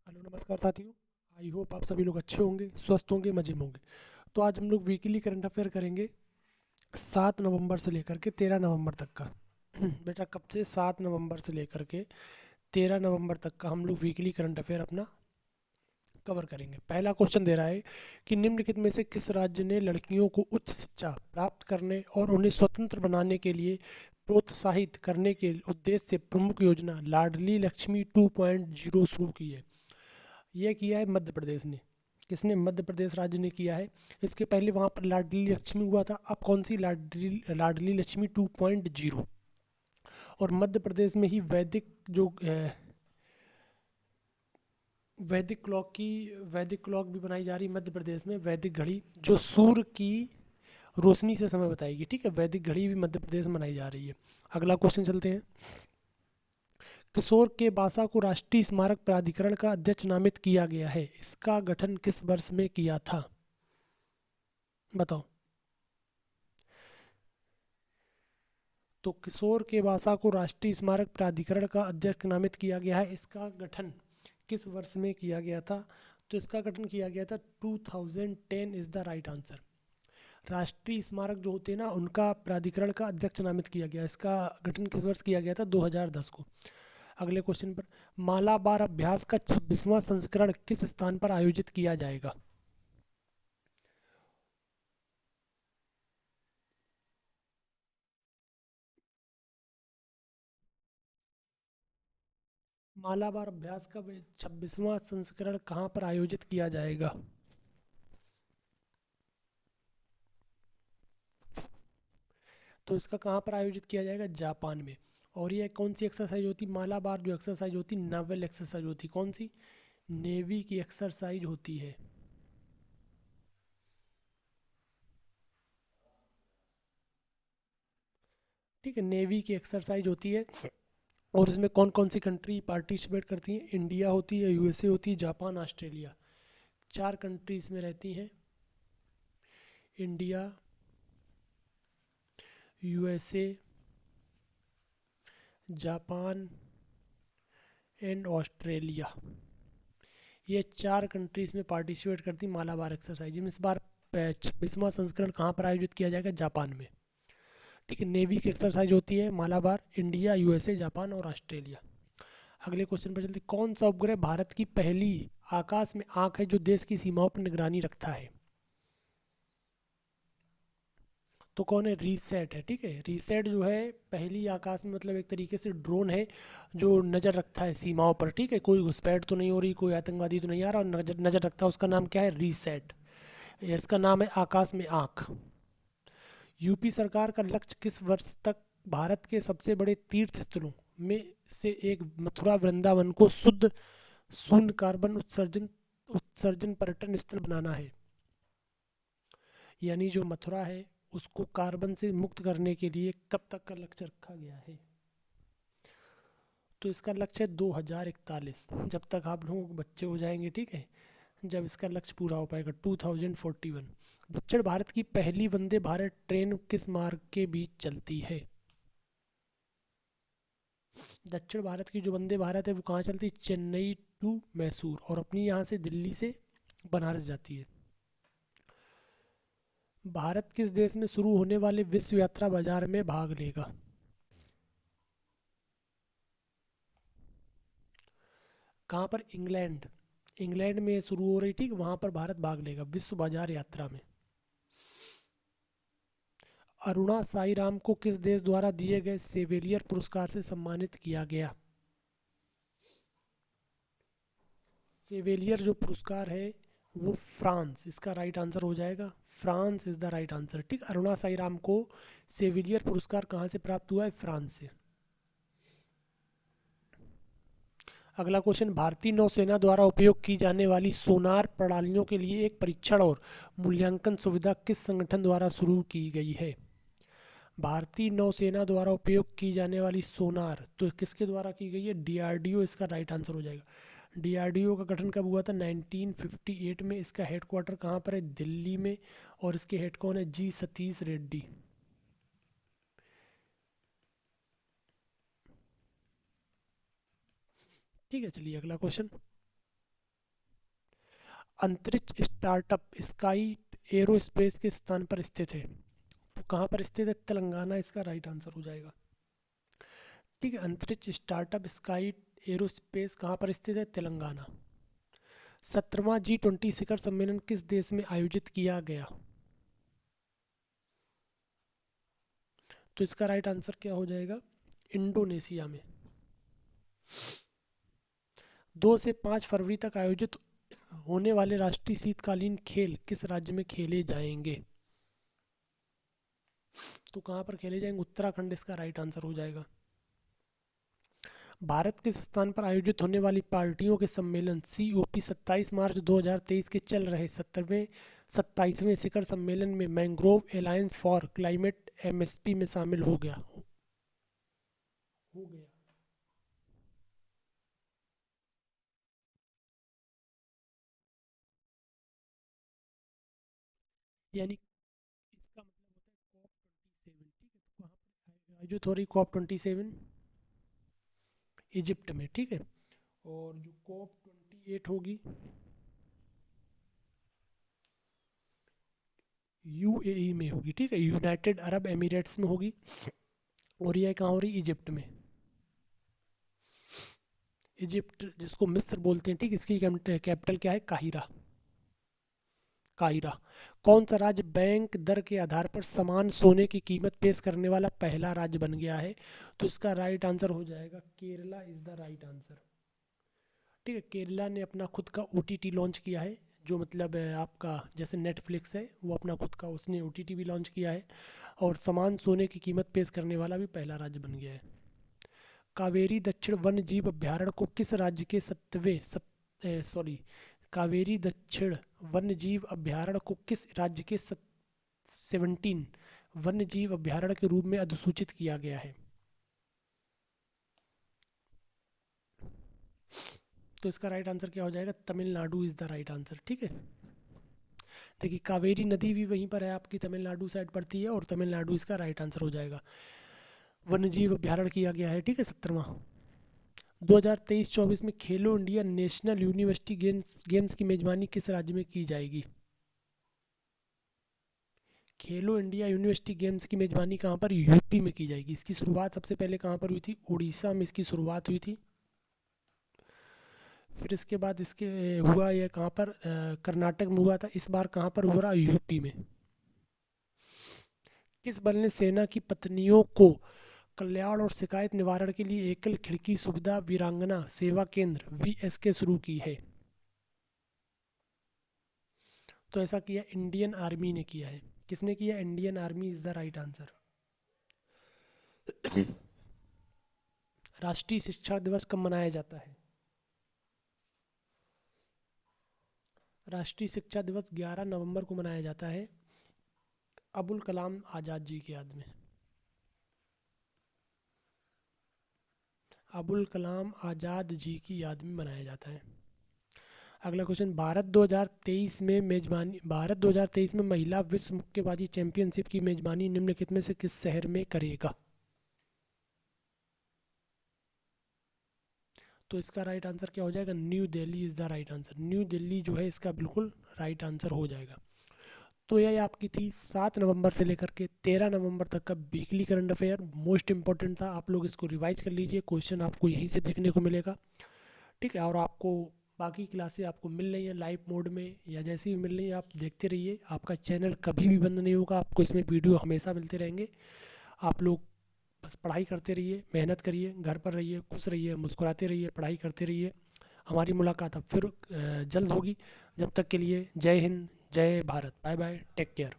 Hello नमस्कार साथियों। I hope आप सभी लोग अच्छे होंगे, स्वस्थ होंगे, मजे में होंगे। तो आज हम लोग वीकली करंट अफेयर करेंगे 7 नवंबर से लेकर के 13 नवंबर तक का। बेटा कब से? 7 नवंबर से लेकर के 13 नवंबर तक का हम लोग वीकली करंट अफेयर अपना कवर करेंगे। पहला क्वेश्चन दे रहा है कि निम्नलिखित में से किस राज्य ने लड़कियों को उच्च शिक्षा प्राप्त करने और उन्हें स्वतंत्र बनाने के लिए प्रोत्साहित करने के उद्देश्य से प्रमुख योजना लाडली लक्ष्मी 2.0 शुरू की है? यह किया है मध्य प्रदेश ने। किसने? मध्य प्रदेश राज्य ने किया है। इसके पहले वहाँ पर लाडली लक्ष्मी हुआ था। अब कौन सी? लाडली लाडली लक्ष्मी 2.0। और मध्य प्रदेश में ही वैदिक क्लॉक भी बनाई जा रही है मध्य प्रदेश में। वैदिक घड़ी जो सूर्य की रोशनी से समय बताएगी, ठीक है। वैदिक घड़ी भी मध्य प्रदेश में बनाई जा रही है। अगला क्वेश्चन चलते हैं। किशोर के बासा को राष्ट्रीय स्मारक प्राधिकरण का अध्यक्ष नामित किया गया है। इसका गठन किस वर्ष में किया था? बताओ। तो किशोर के बासा को राष्ट्रीय स्मारक प्राधिकरण का अध्यक्ष नामित किया गया है। इसका गठन किस वर्ष में किया गया था? तो इसका गठन किया गया था 2010 इज द राइट आंसर। राष्ट्रीय स्मारक जो होते हैं ना, उनका प्राधिकरण का अध्यक्ष नामित किया गया। इसका गठन किस वर्ष किया गया था? 2010 को। अगले क्वेश्चन पर, मालाबार अभ्यास का 26वां संस्करण किस स्थान पर आयोजित किया जाएगा? मालाबार अभ्यास का 26वां संस्करण कहाँ पर आयोजित किया जाएगा? तो इसका कहाँ पर आयोजित किया जाएगा? जापान में। और ये कौन सी एक्सरसाइज होती? मालाबार जो एक्सरसाइज होती, नावल एक्सरसाइज होती। कौन सी? नेवी की एक्सरसाइज होती है। ठीक है, नेवी की एक्सरसाइज होती है। और इसमें कौन कौन सी कंट्री पार्टिसिपेट करती हैं? इंडिया होती है, यूएसए होती है, जापान, ऑस्ट्रेलिया। चार कंट्रीज में रहती हैं। India, USA, Japan and Australia. ये चार कंट्रीज में पार्टिसिपेट करती मालाबार एक्सरसाइज में। इस बार 26वां संस्करण कहाँ पर आयोजित किया जाएगा? जापान में। ठीक है, नेवी की एक्सरसाइज होती है मालाबार, इंडिया, यूएसए, जापान और ऑस्ट्रेलिया। अगले क्वेश्चन पर चलते। कौन सा उपग्रह भारत की पहली आकाश में आंख है जो देश की सीमाओं पर निगरानी रखता है? तो कौन है? रीसेट है। ठीक है, रीसेट जो है पहली आकाश में, मतलब एक तरीके से ड्रोन है जो नज़र रखता है सीमाओं पर। ठीक है, कोई घुसपैठ तो नहीं हो रही, कोई आतंकवादी तो नहीं आ रहा, और नजर नज़र रखता है। उसका नाम क्या है? रीसेट। इसका नाम है आकाश में आंख। यूपी सरकार का लक्ष्य किस वर्ष तक भारत के सबसे बड़े तीर्थ स्थलों में से एक मथुरा वृंदावन को शुद्ध शून्य कार्बन उत्सर्जन उत्सर्जन पर्यटन स्थल बनाना है? यानी जो मथुरा है उसको कार्बन से मुक्त करने के लिए कब तक का लक्ष्य रखा गया है? तो इसका लक्ष्य है 2041, जब तक आप लोगों के बच्चे हो जाएंगे। ठीक है, जब इसका लक्ष्य पूरा हो पाएगा 2041। दक्षिण भारत की पहली वंदे भारत ट्रेन किस मार्ग के बीच चलती है? दक्षिण भारत की जो वंदे भारत है वो कहाँ चलती है? चेन्नई टू मैसूर, और अपनी यहाँ से दिल्ली से बनारस जाती है। भारत किस देश में शुरू होने वाले विश्व यात्रा बाजार में भाग लेगा? कहाँ पर? इंग्लैंड। इंग्लैंड में शुरू हो रही, ठीक, वहाँ पर भारत भाग लेगा विश्व बाजार यात्रा में। अरुणा साई राम को किस देश द्वारा दिए गए सेवेलियर पुरस्कार से सम्मानित किया गया? सेवेलियर जो पुरस्कार है वो फ्रांस, इसका राइट आंसर हो जाएगा। France is the right answer. ठीक, अरुणा साई राम को सेविलियर पुरस्कार कहाँ से प्राप्त हुआ है? फ्रांस से। अगला क्वेश्चन, भारतीय नौसेना द्वारा उपयोग की जाने वाली सोनार प्रणालियों के लिए एक परीक्षण और मूल्यांकन सुविधा किस संगठन द्वारा शुरू की गई है? भारतीय नौसेना द्वारा उपयोग की जाने वाली सोनार तो किसके द्वारा की गई है? डीआरडीओ इसका राइट आंसर हो जाएगा। डीआरडीओ का गठन कब हुआ था? 1958 में। इसका हेडक्वार्टर कहाँ पर है? दिल्ली में। और इसके हेड कौन है? जी सतीश रेड्डी। ठीक है, चलिए अगला क्वेश्चन। अंतरिक्ष स्टार्टअप स्काई एरोस्पेस के स्थान पर स्थित है। तो कहाँ पर स्थित है? तेलंगाना इसका राइट आंसर हो जाएगा। ठीक है, अंतरिक्ष स्टार्टअप स्काई एरोस्पेस कहाँ पर स्थित है? तेलंगाना। 17वां G20 शिखर सम्मेलन किस देश में आयोजित किया गया? तो इसका राइट आंसर क्या हो जाएगा? इंडोनेशिया में। 2 से 5 फरवरी तक आयोजित होने वाले राष्ट्रीय शीतकालीन खेल किस राज्य में खेले जाएंगे? तो कहाँ पर खेले जाएंगे? उत्तराखंड इसका राइट आंसर हो जाएगा। भारत किस स्थान पर आयोजित होने वाली पार्टियों के सम्मेलन COP 27 मार्च 2023 के चल रहे 27वें शिखर सम्मेलन में mangrove alliance for climate MSP में शामिल हो गया? यानी इसका मतलब होता है COP 27। ठीक है, तो कहाँ पर आयोजित हो रही COP 27? इजिप्ट में। ठीक है, और जो COP 28 होगी UAE में होगी। ठीक है, यूनाइटेड अरब एमिरेट्स में होगी, और यह कहाँ हो रही? इजिप्ट में। इजिप्ट जिसको मिस्र बोलते हैं। ठीक, इसकी कैपिटल क्या है? काहिरा। काहिरा। कौन सा राज्य बैंक दर के आधार पर समान सोने की कीमत पेश करने वाला पहला राज्य बन गया है? तो इसका राइट आंसर हो जाएगा Kerala is the right answer. ठीक है, केरला ने अपना खुद का OTT लॉन्च किया है, जो मतलब आपका जैसे नेटफ्लिक्स है, वो अपना खुद का उसने OTT भी लॉन्च किया है, और समान सोने की कीमत पेश करने वाला भी पहला राज्य बन गया है। कावेरी दक्षिण वन्य जीव अभ्यारण्य को किस राज्य के कावेरी दक्षिण वन्य जीव अभ्यारण्य को किस राज्य के 17 वन्य जीव अभ्यारण्य के रूप में अधिसूचित किया गया है? तो इसका राइट आंसर क्या हो जाएगा? Tamil Nadu is the right answer. ठीक है, देखिए कावेरी नदी भी वहीं पर है, आपकी तमिलनाडु साइड पड़ती है, और तमिलनाडु इसका राइट आंसर हो जाएगा। वन्यजीव अभ्यारण्य किया गया है। ठीक है, 17वां। 2023-24 में खेलो इंडिया नेशनल यूनिवर्सिटी गेम्स की मेजबानी किस राज्य में की जाएगी? खेलो इंडिया यूनिवर्सिटी गेम्स की मेजबानी कहाँ पर? यूपी में की जाएगी। इसकी शुरुआत सबसे पहले कहाँ पर हुई थी? उड़ीसा में इसकी शुरुआत हुई थी। फिर इसके बाद इसके हुआ यह कहाँ पर? कर्नाटक में हुआ था। इस बार कहाँ पर हो रहा? यूपी में। किस बल ने सेना की पत्नियों को कल्याण और शिकायत निवारण के लिए एकल खिड़की सुविधा वीरांगना सेवा केंद्र VSK शुरू की है? तो ऐसा किया इंडियन आर्मी ने किया है। किसने किया? Indian army is the right answer. राष्ट्रीय शिक्षा दिवस कब मनाया जाता है? राष्ट्रीय शिक्षा दिवस 11 नवंबर को मनाया जाता है, अबुल कलाम आज़ाद जी की याद में। अबुल कलाम आज़ाद जी की याद में मनाया जाता है। अगला क्वेश्चन, भारत 2023 में महिला विश्व मुक्केबाजी चैंपियनशिप की मेजबानी निम्नलिखित में से किस शहर में करेगा? तो इसका राइट आंसर क्या हो जाएगा? New Delhi is the right answer. New Delhi जो है इसका बिल्कुल राइट आंसर हो जाएगा। तो यह आपकी थी 7 नवंबर से लेकर के 13 नवंबर तक का weekly current affair. Most important था, आप लोग इसको रिवाइज कर लीजिए, क्वेश्चन आपको यहीं से देखने को मिलेगा। ठीक है, और आपको बाकी क्लासें आपको मिल रही हैं लाइव मोड में, या जैसी भी मिल रही है आप देखते रहिए। आपका चैनल कभी भी बंद नहीं होगा, आपको इसमें वीडियो हमेशा मिलते रहेंगे। आप लोग बस पढ़ाई करते रहिए, मेहनत करिए, घर पर रहिए, खुश रहिए, मुस्कुराते रहिए, पढ़ाई करते रहिए। हमारी मुलाकात अब फिर जल्द होगी। जब तक के लिए जय हिंद, जय Bharat, bye bye, take care.